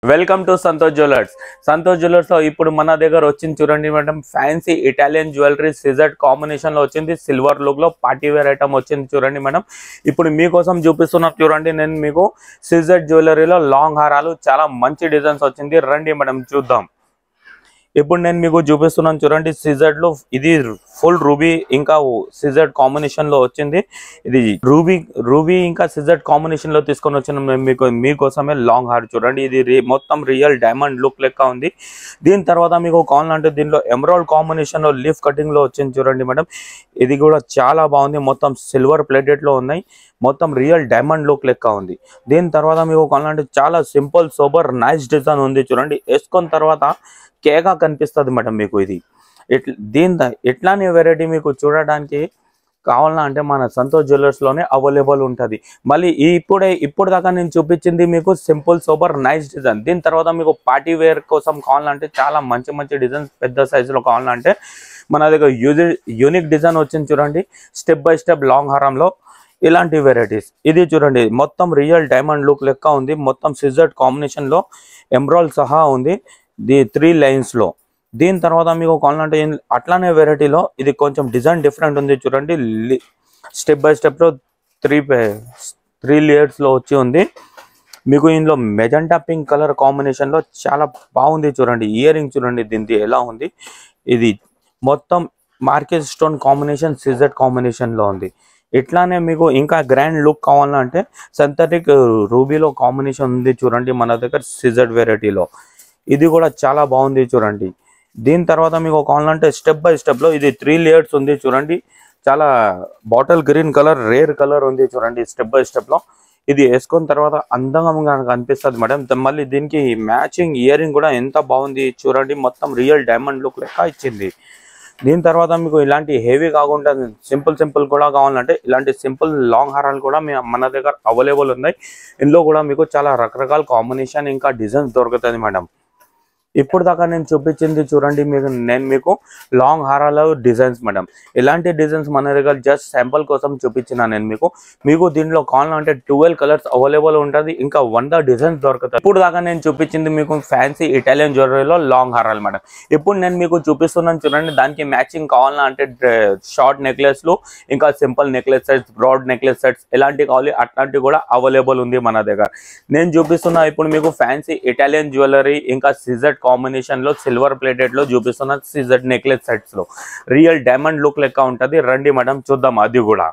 Welcome to Santosh jewellers. Santosh jewellers లో ఇప్పుడు మన దగ్గర వచ్చింది చూడండి madam, fancy Italian jewellery CZ combination లో వచ్చింది. సిల్వర్ లుక్ లో పార్టీ వేర్ ఐటమ్ వచ్చింది చూడండి మేడం. ఇప్పుడు మీకోసం చూపిస్తున్నా చూడండి. నేను మీకు సిజెడ్ జ్యువెలరీలో లాంగ్ హారాలు చాలా మంచి డిజైన్స్ వచ్చింది. రండి మేడం చూద్దాం. ఇప్పుడు నేను మీకు చూపిస్తున్నాను చూడండి. సిజెడ్ లో ఇది ఫుల్ రూబీ ఇంకా సిజెడ్ కాంబినేషన్ లో వచ్చింది. ఇది రూబీ ఇంకా సిజెడ్ కాంబినేషన్ లో తీసుకొని వచ్చిన మీకోసమే లాంగ్ హార్ చూడండి. ఇది మొత్తం రియల్ డైమండ్ లుక్ లెక్క ఉంది. దీని తర్వాత మీకు కావాలంటే దీనిలో ఎమరాల్డ్ కాంబినేషన్ లో లీఫ్ కటింగ్ లో వచ్చింది చూడండి మేడం. ఇది కూడా చాలా బాగుంది. మొత్తం సిల్వర్ ప్లేటెడ్ లో ఉన్నాయి. మొత్తం రియల్ డైమండ్ లుక్ లెక్క ఉంది. దీని తర్వాత మీకు కావాలంటే చాలా సింపుల్ సోబర్ నైస్ డిజైన్ ఉంది చూడండి. వేసుకున్న తర్వాత కేగా కనిపిస్తుంది మేడం మీకు. ఇది ఎట్లానే వెరైటీ మీకు చూడడానికి కావాలంటే మన సంతోష్ జ్యువెలర్స్ లోనే అవైలబుల్ ఉంటుంది. మళ్ళీ ఇప్పుడు దాకా నేను చూపించింది మీకు సింపుల్ సోబర్ నైస్ డిజైన్. దీని తర్వాత మీకు పార్టీ వేర్ కోసం కావాలంటే చాలా మంచి మంచి డిజైన్స్ పెద్ద సైజులో కావాలంటే మన దగ్గర యూనిక్ డిజైన్ వచ్చింది చూడండి. స్టెప్ బై స్టెప్ లాంగ్ హారంలో ఇలాంటి వెరైటీస్. ఇది చూడండి మొత్తం రియల్ డైమండ్ లుక్ లెక్క ఉంది. మొత్తం సిజెడ్ కాంబినేషన్ లో ఎమరాల్డ్ సహా ఉంది. 3 లైన్స్ లో. దీని తర్వాత మీకు కావాలంటే అట్లానే వెరైటీలో ఇది కొంచెం డిజైన్ డిఫరెంట్ ఉంది చూడండి. స్టెప్ బై స్టెప్ లో 3 లేయర్స్ లో వచ్చి ఉంది మీకు. ఇందులో మెజెంటా పింక్ కలర్ కాంబినేషన్ లో చాలా బాగుంది చూడండి. ఇయర్ రింగ్ చూడండి దీనికి ఎలా ఉంది. ఇది మొత్తం market stone combination CZ combination లో ఉంది. ఇట్లానే మీకు ఇంకా గ్రాండ్ లుక్ కావాలంటే సింథటిక్ రూబీలో కాంబినేషన్ ఉంది చూడండి మన దగ్గర సిజెడ్ వెరైటీలో. ఇది కూడా చాలా బాగుంది చూడండి. దీని తర్వాత మీకు కావాలంటే స్టెప్ బై స్టెప్ లో ఇది 3 లేయర్స్ ఉంది చూడండి. చాలా bottle green colour rare colour ఉంది చూడండి. స్టెప్ బై స్టెప్ లో ఇది వేసుకున్న తర్వాత అందంగా కనిపిస్తుంది మేడం. మళ్ళీ దీనికి మ్యాచింగ్ ఇయర్ రింగ్ కూడా ఎంత బాగుంది చూడండి. మొత్తం రియల్ డైమండ్ లుక్ లెక్క ఇచ్చింది. దీని తర్వాత మీకు ఇలాంటి హెవీ కాకుండా సింపుల్ కూడా కావాలంటే ఇలాంటి సింపుల్ లాంగ్ హారాలు కూడా మన దగ్గర అవైలబుల్ ఉన్నాయి. ఇందులో కూడా మీకు చాలా రకరకాల కాంబినేషన్ ఇంకా డిజైన్స్ దొరుకుతుంది మేడం. ఇప్పుడు దాకా నేను చూపించింది చూడండి నేను మీకు లాంగ్ హారాల డిజైన్స్ మేడం. ఇలాంటి డిజైన్స్ మన దగ్గర జస్ట్ శాంపుల్ కోసం చూపించిన నేను మీకు దీంట్లో కావాలంటే 12 కలర్స్ అవైలబుల్ ఉంటుంది. ఇంకా 100 డిజైన్స్ దొరుకుతాయి. ఇప్పుడు దాకా నేను చూపించింది మీకు ఫ్యాన్సీ ఇటాలియన్ జ్యువెలరీలో లాంగ్ హారాలు మేడం. ఇప్పుడు నేను మీకు చూపిస్తున్నాను చూడండి. దానికి మ్యాచింగ్ కావాలంటే షార్ట్ నెక్లెస్లు ఇంకా simple necklace sets, broad necklace sets ఎలాంటివి కావాలి అట్లాంటివి కూడా అవైలబుల్ ఉంది మన దగ్గర. నేను చూపిస్తున్నా ఇప్పుడు మీకు ఫ్యాన్సీ ఇటాలియన్ జ్యువెలరీ ఇంకా సిజెడ్ కాంబినేషన్ లో సిల్వర్ ప్లేటెడ్ లో చూపిస్తున్న సిజెడ్ నెక్లెస్ సెట్స్ లో రియల్ డైమండ్ లుక్ లెక్క ఉంటది. రండి మేడం చూద్దాం. అది కూడా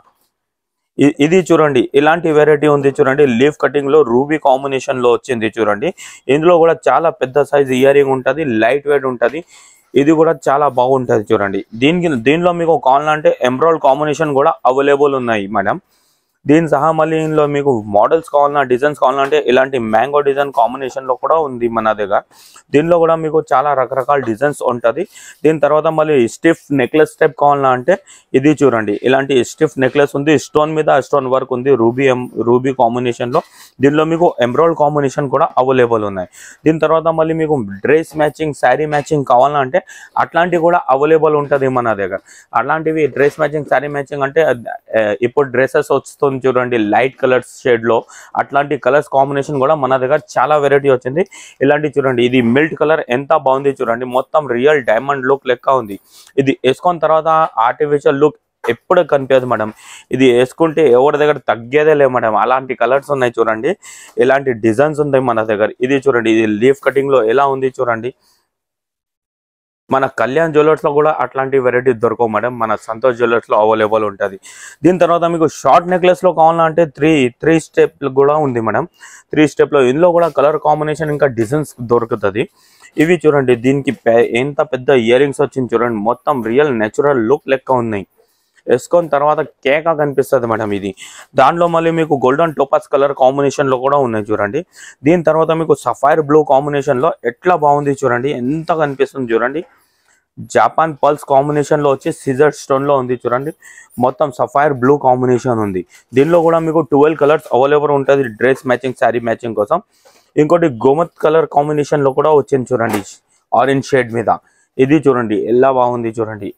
ఇది చూడండి ఇలాంటి వెరైటీ ఉంది చూడండి. లీఫ్ కటింగ్ లో రూబీ కాంబినేషన్ లో వచ్చింది చూడండి. ఇందులో కూడా చాలా పెద్ద సైజ్ ఇయర్ రింగ్ ఉంటది. లైట్ వెయిట్ ఉంటది. ఇది కూడా చాలా బాగుంటది చూడండి. దీనిలో మీకు కావాలంటే ఎమరాల్డ్ కాంబినేషన్ కూడా అవైలబుల్ ఉన్నాయి మేడం. దీని సహా మళ్ళీ ఇందులో మీకు మోడల్స్ కావాలన్నా డిజైన్స్ కావాలంటే ఇలాంటి మ్యాంగో డిజైన్ కాంబినేషన్ లో కూడా ఉంది మన దగ్గర. దీనిలో కూడా మీకు చాలా రకరకాల డిజైన్స్ ఉంటుంది. దీని తర్వాత మళ్ళీ స్టిఫ్ నెక్లెస్ టైప్ కావాలన్నా అంటే ఇది చూడండి. ఇలాంటి స్టిఫ్ నెక్లెస్ ఉంది. స్టోన్ మీద స్టోన్ వర్క్ ఉంది రూబీ కాంబినేషన్ లో. దీనిలో మీకు ఎమరాల్డ్ కాంబినేషన్ కూడా అవైలబుల్ ఉన్నాయి. దీని తర్వాత మళ్ళీ మీకు డ్రెస్ మ్యాచింగ్ శారీ మ్యాచింగ్ కావాలంటే అట్లాంటివి కూడా అవైలబుల్ ఉంటుంది మన దగ్గర. అలాంటివి డ్రెస్ మ్యాచింగ్ శారీ మ్యాచింగ్ అంటే ఇప్పుడు డ్రెస్సెస్ వస్తుంది చూడండి లైట్ కలర్స్ షేడ్ లో. అట్లాంటి కలర్స్ కాంబినేషన్ కూడా మన దగ్గర చాలా వెరైటీ వచ్చింది. ఇలాంటి చూడండి. ఇది మిల్ట్ కలర్ ఎంత బాగుంది చూడండి. మొత్తం రియల్ డైమండ్ లుక్ లెక్క ఉంది. ఇది వేసుకున్న తర్వాత ఆర్టిఫిషియల్ లుక్ ఎప్పుడు కనిపించదు మేడం. ఇది వేసుకుంటే ఎవరి దగ్గర తగ్గేదే లేదు మేడం. అలాంటి కలర్స్ ఉన్నాయి చూడండి. ఇలాంటి డిజైన్స్ ఉన్నాయి మన దగ్గర. ఇది చూడండి. ఇది లీఫ్ కటింగ్ లో ఎలా ఉంది చూడండి. మన కళ్యాణ్ జ్యువెలర్స్ లో కూడా అట్లాంటి వెరైటీ దొరకవు మేడం. మన సంతోష్ జ్యువెలర్స్ లో అవైలబుల్ ఉంటుంది. దీని తర్వాత మీకు షార్ట్ నెక్లెస్ లో కావాలంటే త్రీ స్టెప్ కూడా ఉంది మేడం. 3 స్టెప్ లో ఇందులో కూడా కలర్ కాంబినేషన్ ఇంకా డిజైన్స్ దొరుకుతుంది. ఇవి చూడండి. దీనికి ఎంత పెద్ద ఇయర్ రింగ్స్ వచ్చింది చూడండి. మొత్తం రియల్ నేచురల్ లుక్ లెక్క ఉన్నాయి. వేసుకున్న తర్వాత కేకా కనిపిస్తుంది మేడం. ఇది దాంట్లో మళ్ళీ మీకు గోల్డెన్ టోపాస్ కలర్ కాంబినేషన్ లో కూడా ఉన్నాయి చూడండి. దీని తర్వాత మీకు సఫైర్ బ్లూ కాంబినేషన్ లో ఎట్లా బాగుంది చూడండి. ఎంత కనిపిస్తుంది చూడండి. జాపాన్ పల్స్ కాంబినేషన్ లో వచ్చి సిజర్ స్టోన్ లో ఉంది చూడండి. మొత్తం సఫైర్ బ్లూ కాంబినేషన్ ఉంది. దీనిలో కూడా మీకు 12 కలర్స్ అవైలబుల్ ఉంటుంది డ్రెస్ మ్యాచింగ్ శారీ మ్యాచింగ్ కోసం. ఇంకోటి గోమత్ కలర్ కాంబినేషన్ లో కూడా వచ్చింది చూడండి ఆరెంజ్ షేడ్ మీద. ఇది చూడండి ఎలా బాగుంది చూడండి.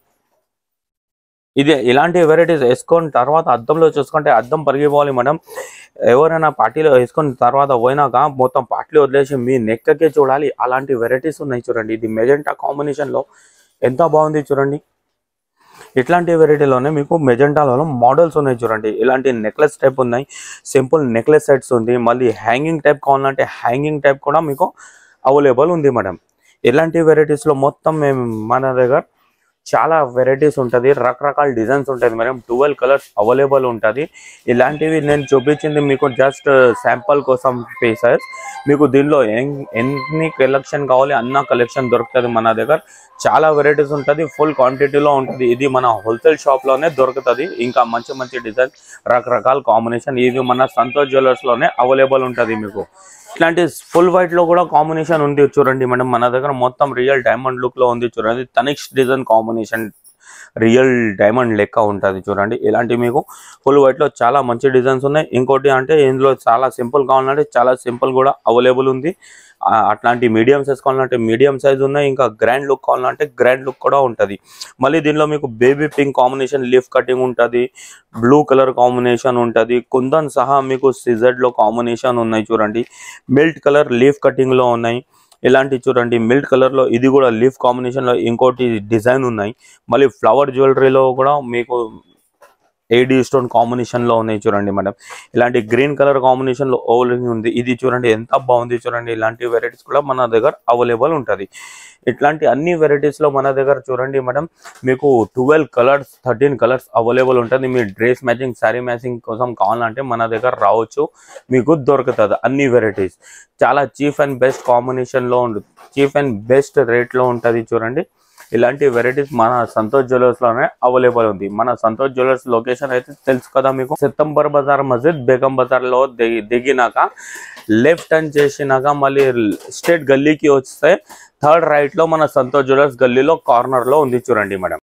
ఇది ఇలాంటి వెరైటీస్ వేసుకొని తర్వాత అద్దంలో చూసుకుంటే అద్దం పరిగిపోవాలి మేడం. ఎవరైనా పార్టీలో వేసుకొని తర్వాత పోయినాక మొత్తం పార్టీలో వదిలేసి మీ నెక్కకే చూడాలి, అలాంటి వెరైటీస్ ఉన్నాయి చూడండి. ఇది మెజెంటా కాంబినేషన్లో ఎంత బాగుంది చూడండి. ఇట్లాంటి వెరైటీలోనే మీకు మెజెంటాలో మోడల్స్ ఉన్నాయి చూడండి. ఇలాంటి నెక్లెస్ టైప్ ఉన్నాయి, సింపుల్ నెక్లెస్ సెట్స్ ఉంది, మళ్ళీ హ్యాంగింగ్ టైప్ కావాలంటే హ్యాంగింగ్ టైప్ కూడా మీకు అవైలబుల్ ఉంది మేడం. ఇలాంటి వెరైటీస్లో మొత్తం మేము మన దగ్గర చాలా వెరైటీస్ ఉంటుంది, రకరకాల డిజైన్స్ ఉంటుంది మేడం. 12 కలర్స్ అవైలబుల్ ఉంటుంది. ఇలాంటివి నేను చూపించింది మీకు జస్ట్ శాంపుల్ కోసం పీసెస్. మీకు దీనిలో ఎన్ని కలెక్షన్ కావాలి అన్న కలెక్షన్ దొరుకుతుంది మన దగ్గర. చాలా వెరైటీస్ ఉంటుంది, ఫుల్ క్వాంటిటీలో ఉంటుంది. ఇది మన హోల్సేల్ షాప్లోనే దొరుకుతుంది. ఇంకా మంచి మంచి డిజైన్, రకరకాల కాంబినేషన్ ఇది మన సంతోష్ జ్యువెలర్స్లోనే అవైలబుల్ ఉంటుంది మీకు. ఇట్లాంటి ఫుల్ వైట్ లో కూడా కాంబినేషన్ ఉంది చూడండి మేడం. మన దగ్గర మొత్తం రియల్ డైమండ్ లుక్ లో ఉంది చూడండి. Tanishq design combination real diamond లెక్క ఉంటుంది చూడండి. ఇలాంటి మీకు ఫుల్ వైట్ లో చాలా మంచి డిజైన్స్ ఉన్నాయి. ఇంకోటి అంటే ఇందులో చాలా సింపుల్ కావాలంటే చాలా సింపుల్ కూడా అవైలబుల్ ఉంది. అట్లాంటి మీడియం సైజ్ కావాలంటే మీడియం సైజ్ ఉన్నాయి. ఇంకా గ్రాండ్ లుక్ కావాలంటే గ్రాండ్ లుక్ కూడా ఉంటుంది. మళ్ళీ దీనిలో మీకు baby pink combination leaf cutting ఉంటుంది, బ్లూ కలర్ కాంబినేషన్ ఉంటుంది, కుందన్ సహా మీకు సిజెడ్ లో కాంబినేషన్ ఉన్నాయి చూడండి. మిల్ట్ కలర్ లీఫ్ కటింగ్ లో ఉన్నాయి. ఇలాంటి చూడండి మిల్ట్ కలర్ లో ఇది కూడా లీఫ్ కాంబినేషన్ లో ఇంకోటి డిజైన్ ఉన్నాయి. మళ్ళీ ఫ్లవర్ జ్యువెలరీలో కూడా మీకు ఏడీ స్టోన్ కాంబినేషన్ లో ఉన్నాయి చూడండి మేడం. ఇలాంటి గ్రీన్ కలర్ కాంబినేషన్ లో ఓవలింగ్ ఉంది. ఇది చూడండి ఎంత బాగుంది చూడండి. ఇలాంటి వెరైటీస్ కూడా మన దగ్గర అవైలబుల్ ఉంటుంది. ఇట్లాంటి అన్ని వెరైటీస్ లో మన దగ్గర చూడండి మేడం మీకు 12 కలర్స్ 13 కలర్స్ అవైలబుల్ ఉంటుంది. మీ డ్రెస్ మ్యాచింగ్ శారీ మ్యాచింగ్ కోసం కావాలంటే మన దగ్గర రావచ్చు, మీకు దొరుకుతుంది అన్ని వెరైటీస్. చాలా చీప్ అండ్ బెస్ట్ కాంబినేషన్ లో ఉంటుంది, చీప్ అండ్ బెస్ట్ రేట్ లో ఉంటుంది చూడండి. ఇలాంటి వెరైటీస్ మన సంతోష్ జ్యువెలర్స్ లోనే అవైలబుల్ ఉంది. మన సంతోష్ జ్యువెలర్స్ లొకేషన్ అయితే తెలుసు కదా మీకు. సితంబర్ బజార్ మస్జిద్ బేగం బజార్ లో దిగినాక లెఫ్ట్ టర్న్ చేసినాక మళ్ళీ స్ట్రేట్ గల్లీకి వస్తే థర్డ్ రైట్ లో మన సంతోష్ జ్యువెలర్స్ గల్లీలో కార్నర్ లో ఉంది చూడండి మేడం.